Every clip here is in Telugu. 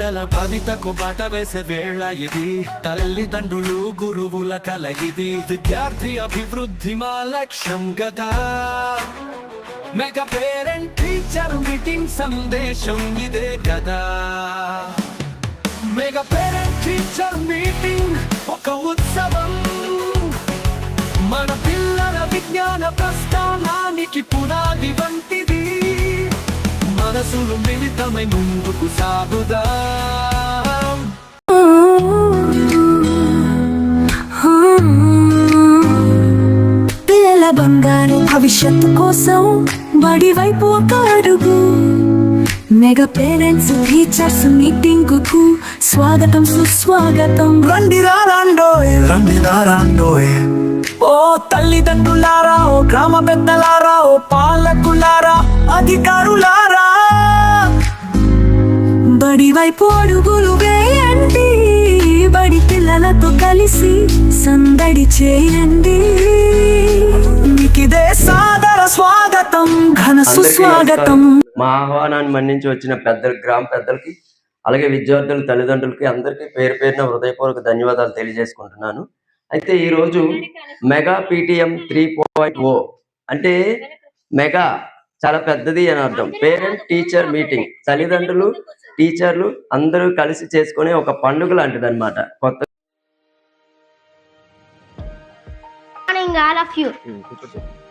పిల్లల భవితకు బాట వేసే వేళ ఇది. తల్లిదండ్రులు గురువుల కలయిది. విద్యార్థి అభివృద్ధి మా లక్ష్యం గదా. మెగా పేరెంట్ టీచర్ మీటింగ్ సందేశం ఇదే కదా. మెగా పేరెంట్ టీచర్ మీటింగ్ ఒక ఉత్సవం. మన పిల్లల విజ్ఞాన ప్రస్థానానికి పునాది వంటిది. మనసులు మిళితమై ముందుకు సాగుదాం. పిల్లల బంగారు భవిష్యత్తు కోసం బడి వైపు ఒక అడుగు. మెగా పేరెంట్స్ టీచర్స్ మీటింగ్ కు స్వాగతం సుస్వాగతం. రండి రాండోయ్. ఓ తల్లిదండ్రులారా, ఓ గ్రామ పెద్దలారా, ఓ పాలకులారా, అధికారులారా, బడి వైపు అడుగులు వేయండి. బడి పిల్లలతో కలిసి సందడి చేయండి. మీకిదే సాదర స్వాగతం, ఘన సుస్వాగతం. మా ఆహ్వానాన్ని మన్నించి వచ్చిన పెద్దలు, గ్రామ పెద్దలకి, అలాగే విద్యార్థుల తల్లిదండ్రులకి అందరికీ పేరు పేరున హృదయపూర్వక ధన్యవాదాలు తెలియజేసుకుంటున్నాను. అయితే ఈరోజు మెగా PTM 3.0 అంటే మెగా చాలా పెద్దది అని అర్థం. పేరెంట్ టీచర్ మీటింగ్, తల్లిదండ్రులు టీచర్లు అందరూ కలిసి చేసుకునే ఒక పండుగ లాంటిది అనమాట. కొత్త Morning all of you.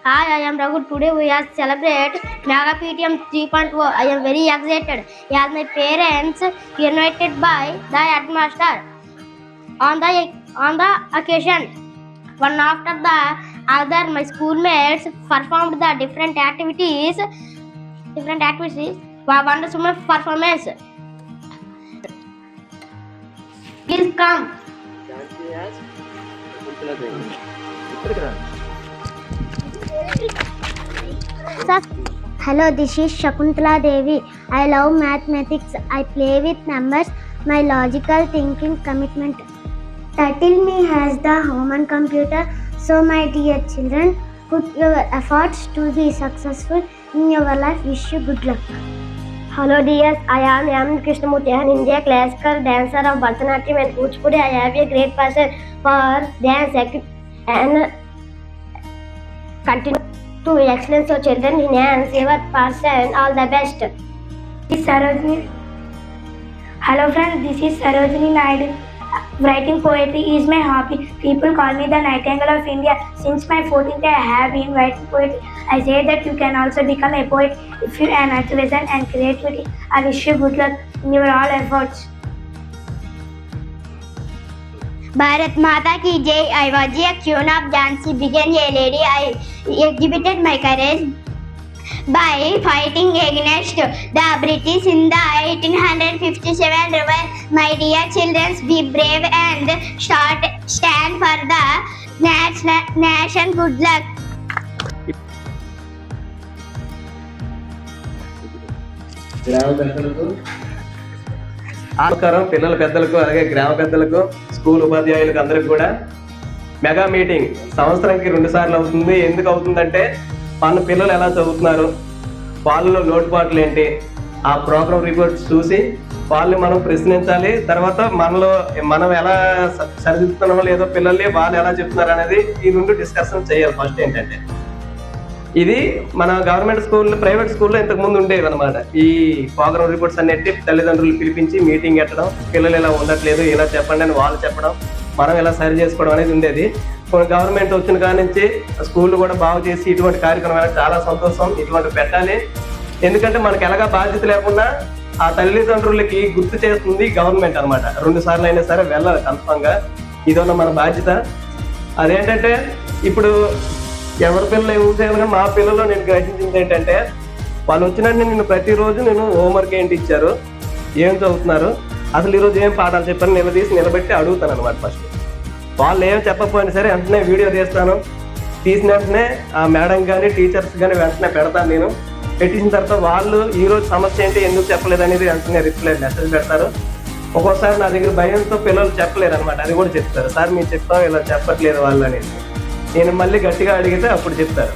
Hi, I am Raghu. Today we are celebrate Mega PTM 3.0. I am very excited as my parents invited by the headmaster on the occasion. One after the other, my schoolmates performed the different activities. Wonderful performance. Please come. Hello, this is Shakuntala Devi. I love mathematics. I play with numbers. My logical thinking commitment. Title me as the human computer. So my dear children, put your efforts to be successful in your life. Wish you good luck. Hello dears, I am M. Krishnamurthy, an Indian classical dancer of Bharatanatyam and Kuchipudi. I have a great passion for dance and continue to excellence of children in dance. Your person, all the best. This is Sarojini. Hello friends, this is Sarojini Naidu. Writing poetry is my hobby. People call me the Nightingale of India. Since my 14th I have been writing poetry. I say that you can also become a poet if you have enthusiasm and creativity. I wish you good luck in your all efforts. Bharat Mata ki Jai. I was a queen of Jhansi, began a lady. I exhibited my courage by fighting against the British in the 1857 revolt. My dear children, be brave and stand for the nation. Good luck. ఆకారం పిల్లల పెద్దలకు, అలాగే గ్రామ పెద్దలకు, స్కూల్ ఉపాధ్యాయులకు అందరికి కూడా మెగా మీటింగ్ సంవత్సరానికి 2 సార్లు అవుతుంది. ఎందుకు అవుతుందంటే మన పిల్లలు ఎలా చదువుతున్నారు, వాళ్ళలో లోటుపాట్లు ఏంటి, ఆ ప్రోగ్రామ్ రిపోర్ట్స్ చూసి వాళ్ళు మనం ప్రశ్నించాలి. తర్వాత మనం ఎలా సరిదిద్దుతున్నామో లేదో పిల్లల్ని వాళ్ళు ఎలా చెప్తున్నారు అనేది ఈ 2 డిస్కషన్ చేయాలి. ఫస్ట్ ఏంటంటే ఇది మన గవర్నమెంట్ స్కూల్, ప్రైవేట్ స్కూల్లో ఇంతకు ముందు ఉండేవి అనమాట. ఈ ప్రోగ్రామ్ రిపోర్ట్స్ అన్నిటి తల్లిదండ్రులు పిలిపించి మీటింగ్ పెట్టడం, పిల్లలు ఇలా ఉండట్లేదు ఇలా చెప్పండి అని వాళ్ళు చెప్పడం, మనం ఇలా సరి చేసుకోవడం అనేది ఉండేది. గవర్నమెంట్ వచ్చిన కాడి నుంచి స్కూల్ కూడా బాగు చేసి ఇటువంటి కార్యక్రమాలు చాలా సంతోషం. ఇటువంటి పెట్టాలి. ఎందుకంటే మనకి ఎలాగా బాధ్యత లేకుండా ఆ తల్లిదండ్రులకి గుర్తు చేస్తుంది గవర్నమెంట్ అనమాట. 2 సార్లు అయినా సరే వెళ్ళాలి కన్ఫామ్ గా. ఇదన్న మన బాధ్యత. అదేంటంటే ఇప్పుడు ఎవరి పిల్లలు ఏం చేయాలి, మా పిల్లలు నేను గ్రహించింది ఏంటంటే వాళ్ళు వచ్చినట్టు నేను ప్రతిరోజు నేను హోంవర్క్ ఏంటి ఇచ్చారు, ఏం చదువుతున్నారు, అసలు ఈరోజు ఏం పాఠాలు చెప్పారు నిలబెట్టి అడుగుతాను అనమాట. ఫస్ట్ వాళ్ళు ఏం చెప్పకపోయినా సరే వెంటనే వీడియో తీస్తాను. తీసిన వెంటనే ఆ మేడం కానీ టీచర్స్ కానీ వెంటనే పెడతాను. నేను పెట్టిన తర్వాత వాళ్ళు ఈరోజు సమస్య ఏంటి, ఎందుకు చెప్పలేదు అనేది వెంటనే రిప్లై మెసేజ్ పెడతారు. ఒక్కోసారి నా దగ్గర భయంతో పిల్లలు చెప్పలేరు అనమాట. అది కూడా చెప్తారు, సార్ మీరు చెప్తాం ఇలా చెప్పట్లేదు వాళ్ళు అనేది. నేను మళ్ళీ గట్టిగా అడిగితే అప్పుడు చెప్తారు.